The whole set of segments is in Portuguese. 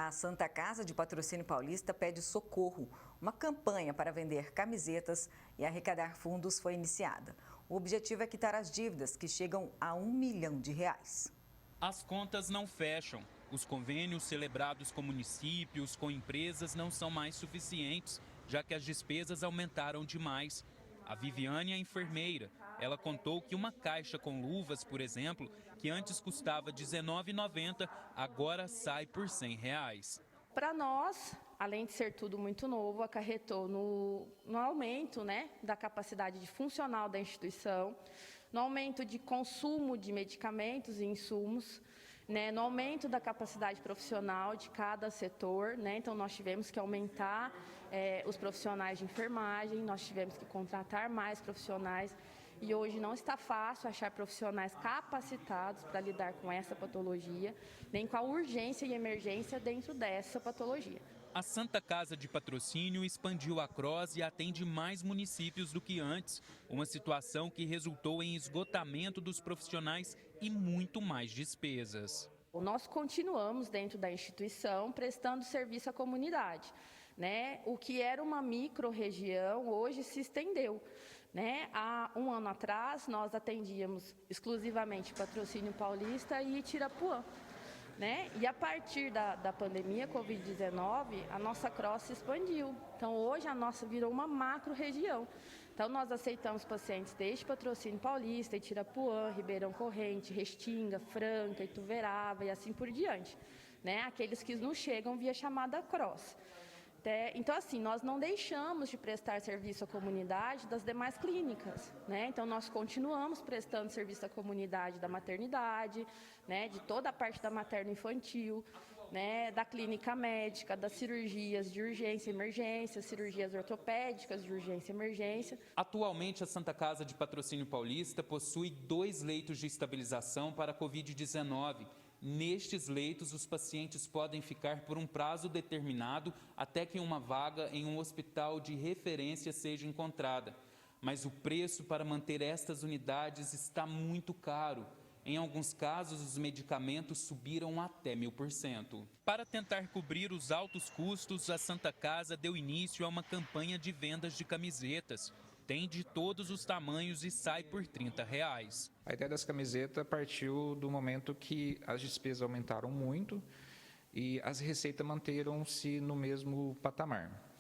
A Santa Casa de Patrocínio Paulista pede socorro. Uma campanha para vender camisetas e arrecadar fundos foi iniciada. O objetivo é quitar as dívidas, que chegam a R$ 1 milhão. As contas não fecham. Os convênios celebrados com municípios, com empresas, não são mais suficientes, já que as despesas aumentaram demais. A Viviane é enfermeira. Ela contou que uma caixa com luvas, por exemplo, que antes custava R$ 19,90, agora sai por R$ 100. Para nós, além de ser tudo muito novo, acarretou no aumento, da capacidade funcional da instituição, no aumento de consumo de medicamentos e insumos, no aumento da capacidade profissional de cada setor. Então, nós tivemos que aumentar os profissionais de enfermagem, nós tivemos que contratar mais profissionais. E hoje não está fácil achar profissionais capacitados para lidar com essa patologia, nem com a urgência e emergência dentro dessa patologia. A Santa Casa de Patrocínio expandiu a CROSS e atende mais municípios do que antes, uma situação que resultou em esgotamento dos profissionais e muito mais despesas. Nós continuamos dentro da instituição prestando serviço à comunidade. O que era uma micro-região hoje se estendeu. Há um ano atrás, nós atendíamos exclusivamente Patrocínio Paulista e Itirapuã. E a partir da pandemia Covid-19, a nossa CROSS se expandiu. Então, hoje a nossa virou uma macro-região. Então, nós aceitamos pacientes desde Patrocínio Paulista, Itirapuã, Ribeirão Corrente, Restinga, Franca, Ituverava e assim por diante. Aqueles que nos chegam via chamada CROSS. Então, assim, nós não deixamos de prestar serviço à comunidade das demais clínicas. Então, nós continuamos prestando serviço à comunidade da maternidade, de toda a parte da materno-infantil, da clínica médica, das cirurgias de urgência e emergência, cirurgias ortopédicas de urgência e emergência. Atualmente, a Santa Casa de Patrocínio Paulista possui 2 leitos de estabilização para a Covid-19. Nestes leitos, os pacientes podem ficar por um prazo determinado até que uma vaga em um hospital de referência seja encontrada. Mas o preço para manter estas unidades está muito caro. Em alguns casos, os medicamentos subiram até 1000%. Para tentar cobrir os altos custos, a Santa Casa deu início a uma campanha de vendas de camisetas. Tem de todos os tamanhos e sai por R$ 30. A ideia das camisetas partiu do momento que as despesas aumentaram muito e as receitas manteram-se no mesmo patamar.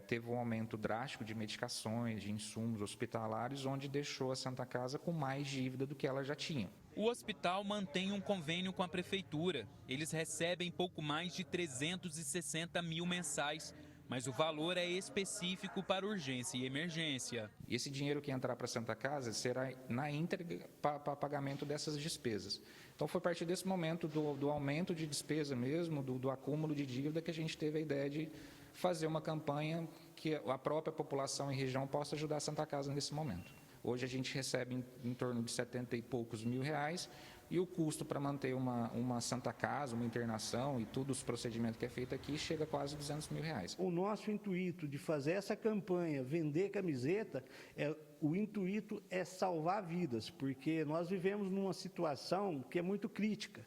Teve um aumento drástico de medicações, de insumos hospitalares, onde deixou a Santa Casa com mais dívida do que ela já tinha. O hospital mantém um convênio com a prefeitura. Eles recebem pouco mais de 360 mil mensais. Mas o valor é específico para urgência e emergência. E esse dinheiro que entrar para a Santa Casa será na íntegra para pagamento dessas despesas. Então, foi a partir desse momento do aumento de despesa mesmo, do acúmulo de dívida, que a gente teve a ideia de fazer uma campanha que a própria população e região possa ajudar a Santa Casa nesse momento. Hoje a gente recebe em torno de 70 e poucos mil reais e o custo para manter uma Santa Casa, uma internação e todos os procedimentos que é feito aqui chega a quase 200 mil reais. O nosso intuito de fazer essa campanha, vender camiseta, o intuito é salvar vidas, porque nós vivemos numa situação que é muito crítica.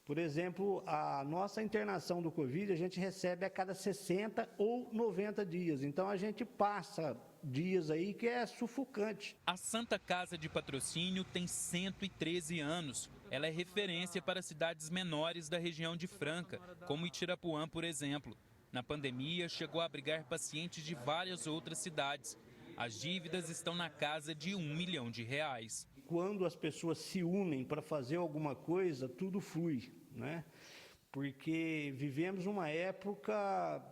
Por exemplo, a nossa internação do Covid, a gente recebe a cada 60 ou 90 dias. Então, a gente passa dias aí que é sufocante. A Santa Casa de Patrocínio tem 113 anos. Ela é referência para cidades menores da região de Franca, como Itirapuã, por exemplo. Na pandemia, chegou a abrigar pacientes de várias outras cidades. As dívidas estão na casa de R$ 1 milhão. Quando as pessoas se unem para fazer alguma coisa, tudo flui, Porque vivemos uma época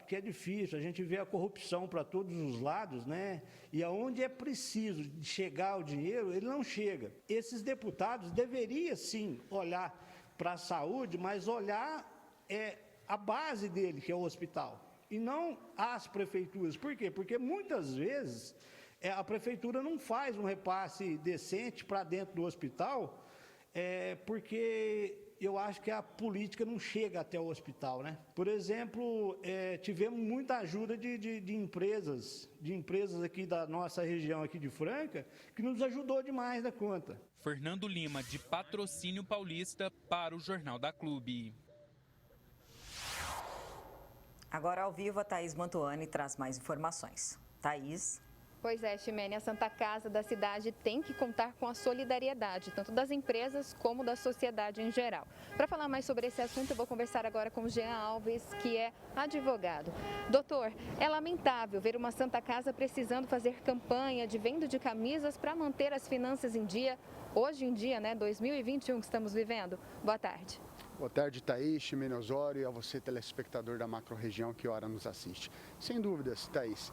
que é difícil, a gente vê a corrupção para todos os lados, E aonde é preciso chegar o dinheiro, ele não chega. Esses deputados deveriam, sim, olhar para a saúde, mas olhar a base dele, que é o hospital, e não as prefeituras. Por quê? Porque muitas vezes a prefeitura não faz um repasse decente para dentro do hospital, porque eu acho que a política não chega até o hospital, Por exemplo, tivemos muita ajuda de empresas aqui da nossa região aqui de Franca, que nos ajudou demais na conta. Fernando Lima, de Patrocínio Paulista, para o Jornal da Clube. Agora ao vivo, a Thaís Mantuani traz mais informações. Thaís. Pois é, Ximene, a Santa Casa da cidade tem que contar com a solidariedade, tanto das empresas como da sociedade em geral. Para falar mais sobre esse assunto, eu vou conversar agora com o Jean Alves, que é advogado. Doutor, é lamentável ver uma Santa Casa precisando fazer campanha de venda de camisas para manter as finanças em dia, hoje em dia, 2021 que estamos vivendo. Boa tarde. Boa tarde, Thaís, Ximene Osório, e a você, telespectador da Macro-Região, que ora nos assiste. Sem dúvidas, Thaís,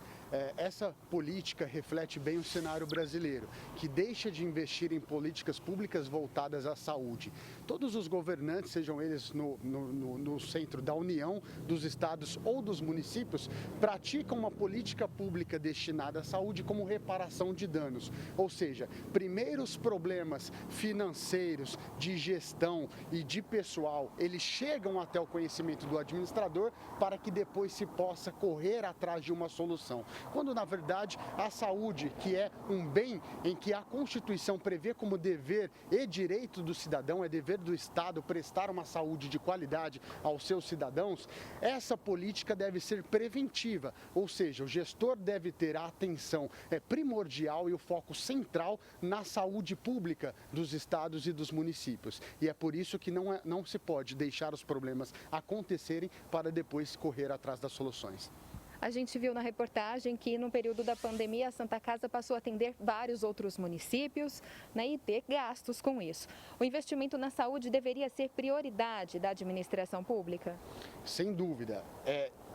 essa política reflete bem o cenário brasileiro, que deixa de investir em políticas públicas voltadas à saúde. Todos os governantes, sejam eles no centro da União, dos estados ou dos municípios, praticam uma política pública destinada à saúde como reparação de danos. Ou seja, primeiro os problemas financeiros, de gestão e de pessoal, eles chegam até o conhecimento do administrador para que depois se possa correr atrás de uma solução. Quando, na verdade, a saúde, que é um bem em que a Constituição prevê como dever e direito do cidadão, é dever do Estado prestar uma saúde de qualidade aos seus cidadãos, essa política deve ser preventiva, ou seja, o gestor deve ter a atenção primordial e o foco central na saúde pública dos estados e dos municípios. E é por isso que não se pode deixar os problemas acontecerem para depois correr atrás das soluções. A gente viu na reportagem que no período da pandemia a Santa Casa passou a atender vários outros municípios, e ter gastos com isso. O investimento na saúde deveria ser prioridade da administração pública? Sem dúvida.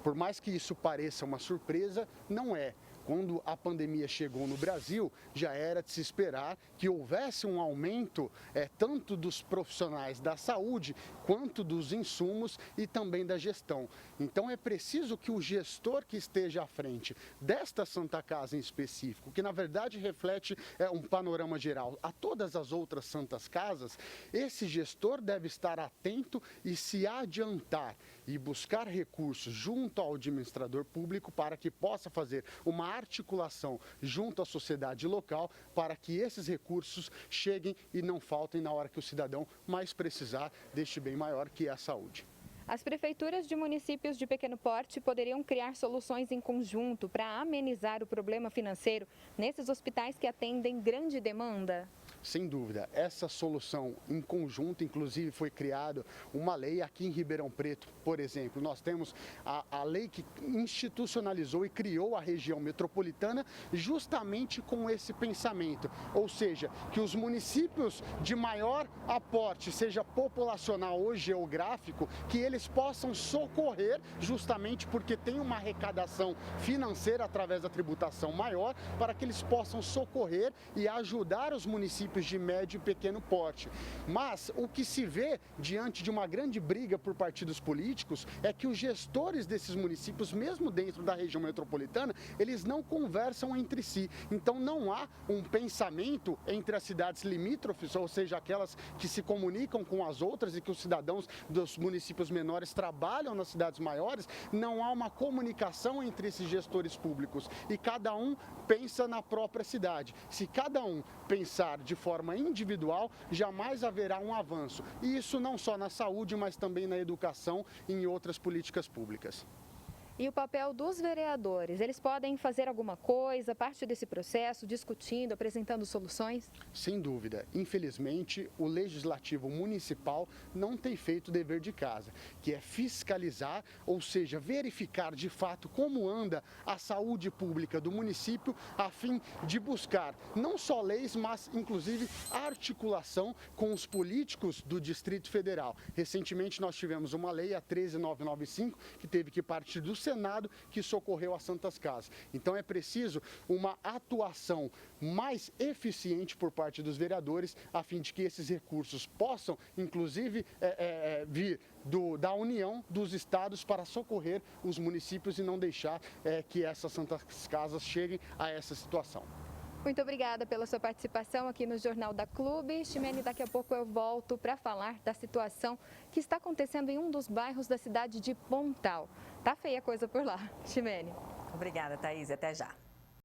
Por mais que isso pareça uma surpresa, não é. Quando a pandemia chegou no Brasil, já era de se esperar que houvesse um aumento tanto dos profissionais da saúde, quanto dos insumos e também da gestão. Então é preciso que o gestor que esteja à frente desta Santa Casa em específico, que na verdade reflete um panorama geral a todas as outras Santas Casas, esse gestor deve estar atento e se adiantar e buscar recursos junto ao administrador público para que possa fazer uma articulação junto à sociedade local para que esses recursos cheguem e não faltem na hora que o cidadão mais precisar deste bem maior que é a saúde. As prefeituras de municípios de pequeno porte poderiam criar soluções em conjunto para amenizar o problema financeiro nesses hospitais que atendem grande demanda? Sem dúvida, essa solução em conjunto, inclusive foi criada uma lei aqui em Ribeirão Preto, por exemplo. Nós temos a lei que institucionalizou e criou a região metropolitana justamente com esse pensamento. Ou seja, que os municípios de maior aporte, seja populacional ou geográfico, que eles possam socorrer justamente porque tem uma arrecadação financeira através da tributação maior, para que eles possam socorrer e ajudar os municípios de médio e pequeno porte. Mas o que se vê diante de uma grande briga por partidos políticos é que os gestores desses municípios, mesmo dentro da região metropolitana, eles não conversam entre si. Então não há um pensamento entre as cidades limítrofes, ou seja, aquelas que se comunicam com as outras e que os cidadãos dos municípios menores trabalham nas cidades maiores, não há uma comunicação entre esses gestores públicos e cada um pensa na própria cidade. Se cada um pensar de forma individual, jamais haverá um avanço. E isso não só na saúde, mas também na educação e em outras políticas públicas. E o papel dos vereadores, eles podem fazer alguma coisa, parte desse processo, discutindo, apresentando soluções? Sem dúvida. Infelizmente, o Legislativo Municipal não tem feito o dever de casa, que é fiscalizar, ou seja, verificar de fato como anda a saúde pública do município, a fim de buscar não só leis, mas inclusive articulação com os políticos do Distrito Federal. Recentemente nós tivemos uma lei, a 13995, que teve que partir do Senado, que socorreu as Santas Casas. Então é preciso uma atuação mais eficiente por parte dos vereadores, a fim de que esses recursos possam, inclusive, vir da União, dos estados, para socorrer os municípios e não deixar que essas Santas Casas cheguem a essa situação. Muito obrigada pela sua participação aqui no Jornal da Clube. Ximene, daqui a pouco eu volto para falar da situação que está acontecendo em um dos bairros da cidade de Pontal. Tá feia a coisa por lá. Ximene. Obrigada, Thaís. Até já.